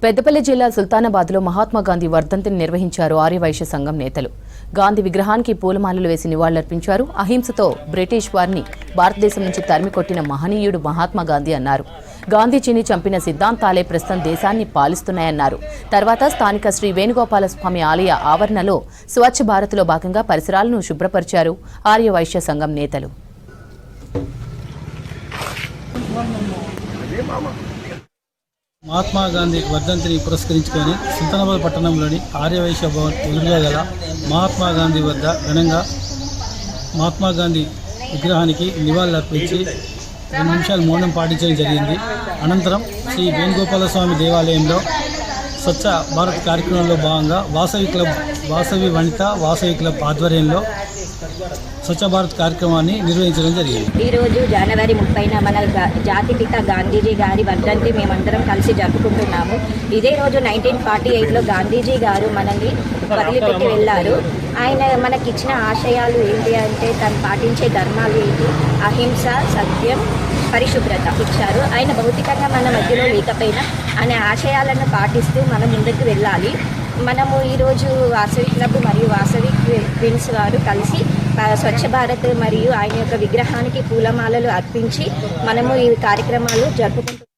పెద్దపల్లి జిల్లా సుల్తానాబాద్లో మహాత్మా గాంధీ వర్ధంతిని నిర్వహించారు ఆర్యవైశ్య సంఘం నేతలు. గాంధీ విగ్రహానికి పూలమాలలు వేసి నివాళులర్పించారు. అహింసతో బ్రిటిష్ వారిని భారతదేశం నుంచి తరిమికొట్టిన మహనీయుడు మహాత్మా గాంధీ అన్నారు. గాంధీజీని చంపిన సిద్ధాంతాలే ప్రస్తుతం దేశాన్ని పాలిస్తున్నాయన్నారు. తర్వాత స్థానిక శ్రీ వేణుగోపాలస్వామి ఆలయ ఆవరణలో స్వచ్ఛ భారత్లో భాగంగా పరిసరాలను శుభ్రపరిచారు ఆర్యవైశ్య సంఘం నేతలు. మహాత్మా గాంధీ వర్ధంతిని పురస్కరించుకొని సుల్తానాబాద్ పట్టణంలోని ఆర్యవైశ్య భవన్ ఎదురుగా గల మహాత్మా గాంధీ వద్ద ఘనంగా మహాత్మా గాంధీ విగ్రహానికి నివాళులర్పించి 2 నిమిషాలు మౌనం పాటించడం జరిగింది. అనంతరం శ్రీ వేణుగోపాలస్వామి దేవాలయంలో స్వచ్ఛ భారత్ కార్యక్రమంలో భాగంగా వాసవి వనిత వాసవి క్లబ్ ఆధ్వర్యంలో స్వచ్ఛ భారత్ కార్యక్రమాన్ని నిర్వహించడం జరిగింది. ఈరోజు జనవరి 30న మన జాతిపిత గాంధీజీ గారి వర్ధంతి మేమందరం కలిసి జరుపుకుంటున్నాము. ఇదే రోజు 1948లో గాంధీజీ గారు మనల్ని వదిలిపెట్టి వెళ్ళారు. ఆయన మనకిచ్చిన ఆశయాలు ఏంటి అంటే తను పాటించే ధర్మాలు ఏంటి, అహింస, సత్యం, పరిశుభ్రత ఇచ్చారు. ఆయన భౌతికంగా మన మధ్యలో లేకపోయినా ఆయన ఆశయాలను పాటిస్తూ మనం ముందుకు వెళ్ళాలి. మనము ఈరోజు వాసవి క్లబ్ మరియు వాసవి క్వీన్స్ వారు కలిసి స్వచ్ఛ భారత్ మరియు ఆయన యొక్క విగ్రహానికి పూలమాలలు అర్పించి మనము ఈ కార్యక్రమాలు జరుపుకుంటున్నాము.